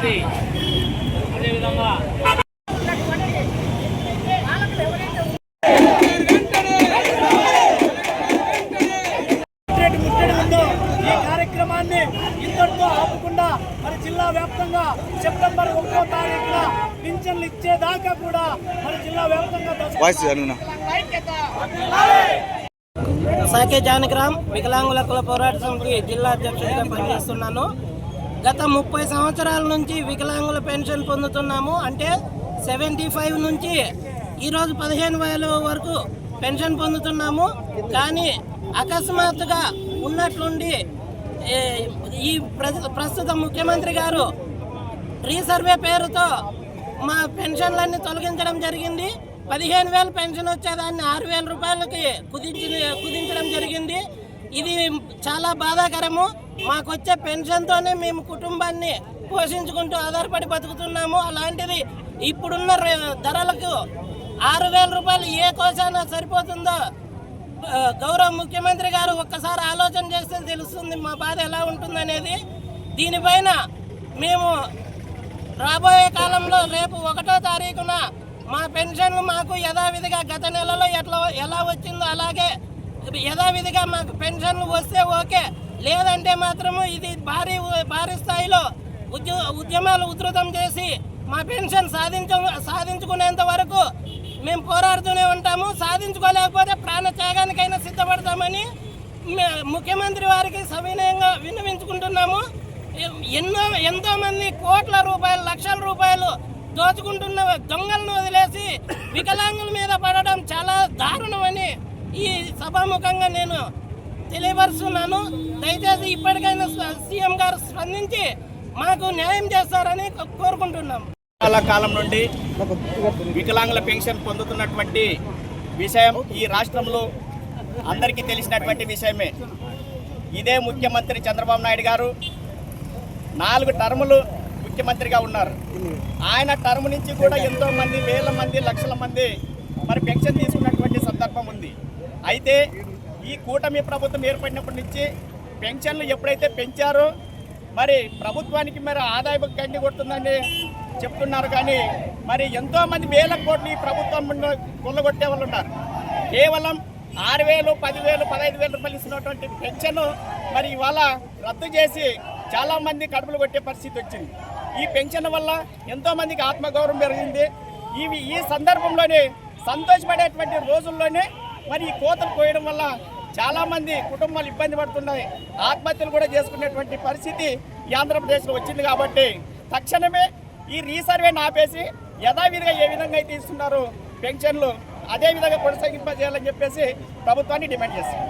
ఉంది. అదేవిధంగా ఈ కార్యక్రమాన్ని ఇంతటితో ఆపకుండా మరి జిల్లా వ్యాప్తంగా సెప్టెంబర్ 1వ తారీఖున పింఛన్లు ఇచ్చేదాకా కూడా మరి జిల్లా వ్యాప్తంగా సాకే జానకిరామ్ వికలాంగుల కుల పోరాట సమితి జిల్లా అధ్యక్షుడిగా పనిచేస్తున్నాను. గత 30 సంవత్సరాల నుంచి వికలాంగుల పెన్షన్ పొందుతున్నాము. అంటే 75 నుంచి ఈరోజు 15,000 వరకు పెన్షన్ పొందుతున్నాము. కానీ అకస్మాత్తుగా ఉన్నట్లుండి ఈ ప్రస్తుత ముఖ్యమంత్రి గారు రీసర్వే పేరుతో మా పెన్షన్లన్నీ తొలగించడం జరిగింది. 15,000 పెన్షన్ వచ్చేదాన్ని 6,000 రూపాయలకి కుదించడం జరిగింది. ఇది చాలా బాధాకరము. మాకు వచ్చే పెన్షన్తోనే మేము కుటుంబాన్ని పోషించుకుంటూ ఆధారపడి బతుకుతున్నాము. అలాంటిది ఇప్పుడున్న ధరలకు 6,000 రూపాయలు ఏ కోసాన సరిపోతుందో గౌరవ ముఖ్యమంత్రి గారు ఒక్కసారి ఆలోచన చేస్తే తెలుస్తుంది మా బాధ ఎలా ఉంటుందనేది. దీనిపైన మేము రాబోయే కాలంలో రేపు 1వ తారీఖున మా పెన్షన్లు మాకు యథావిధిగా గత నెలలో ఎలా వచ్చిందో అలాగే యథావిధిగా మాకు పెన్షన్లు వస్తే ఓకే, లేదంటే మాత్రము ఇది భారీ స్థాయిలో ఉద్యమాలు ఉధృతం చేసి మా పెన్షన్ సాధించుకునేంత వరకు మేము పోరాడుతూనే ఉంటాము. సాధించుకోలేకపోతే ప్రాణత్యాగానికైనా సిద్ధపడతామని ముఖ్యమంత్రి వారికి సవినయంగా విన్నవించుకుంటున్నాము. ఎంతో మంది కోట్ల రూపాయలు, లక్షల రూపాయలు దోచుకుంటున్న దొంగలను వదిలేసి వికలాంగుల మీద పడడం చాలా దారుణమని ఈ సభాముఖంగా నేను తెలియపరుస్తున్నాను. దయచేసి ఇప్పటికైనా సీఎం గారు స్పందించి మాకు న్యాయం చేస్తారని కోరుకుంటున్నాం. చాలా కాలం నుండి వికలాంగుల పెన్షన్ పొందుతున్నటువంటి విషయం ఈ రాష్ట్రంలో అందరికీ తెలిసినటువంటి విషయమే. ఇదే ముఖ్యమంత్రి చంద్రబాబు నాయుడు గారు 4 టర్ములు ముఖ్యమంత్రిగా ఉన్నారు. ఆయన టర్మ్ నుంచి కూడా ఎంతో మంది, వేల మంది, లక్షల మంది మరి పెన్షన్ తీసుకున్నటువంటి సందర్భం ఉంది. అయితే ఈ కూటమి ప్రభుత్వం ఏర్పడినప్పటి నుంచి పెన్షన్లు ఎప్పుడైతే పెంచారో మరి ప్రభుత్వానికి మరి ఆదాయం గండి కొడుతుందని చెప్తున్నారు. కానీ మరి ఎంతోమంది వేల కోట్లు ఈ ప్రభుత్వం కొల్లగొట్టే వాళ్ళు ఉన్నారు. కేవలం 6,000, 10,000, 15,000 రూపాయలు ఇస్తున్నటువంటి పెన్షన్ మరి ఇవాళ రద్దు చేసి చాలామంది కడుపులు కొట్టే పరిస్థితి వచ్చింది. ఈ పెన్షన్ వల్ల ఎంతోమందికి ఆత్మగౌరవం పెరిగింది. ఈ సందర్భంలోనే సంతోషపడేటువంటి రోజుల్లోనే మరి ఈ కోతలు కోయడం వల్ల చాలామంది కుటుంబాలు ఇబ్బంది పడుతున్నాయి, ఆత్మహత్యలు కూడా చేసుకునేటువంటి పరిస్థితి ఈ ఆంధ్రప్రదేశ్లో వచ్చింది. కాబట్టి తక్షణమే ఈ రీసర్వేని ఆపేసి యథావిధిగా ఏ విధంగా అయితే ఇస్తున్నారో పెన్షన్లు అదే విధంగా కొనసాగింపజేయాలని చెప్పేసి ప్రభుత్వాన్ని డిమాండ్ చేస్తారు.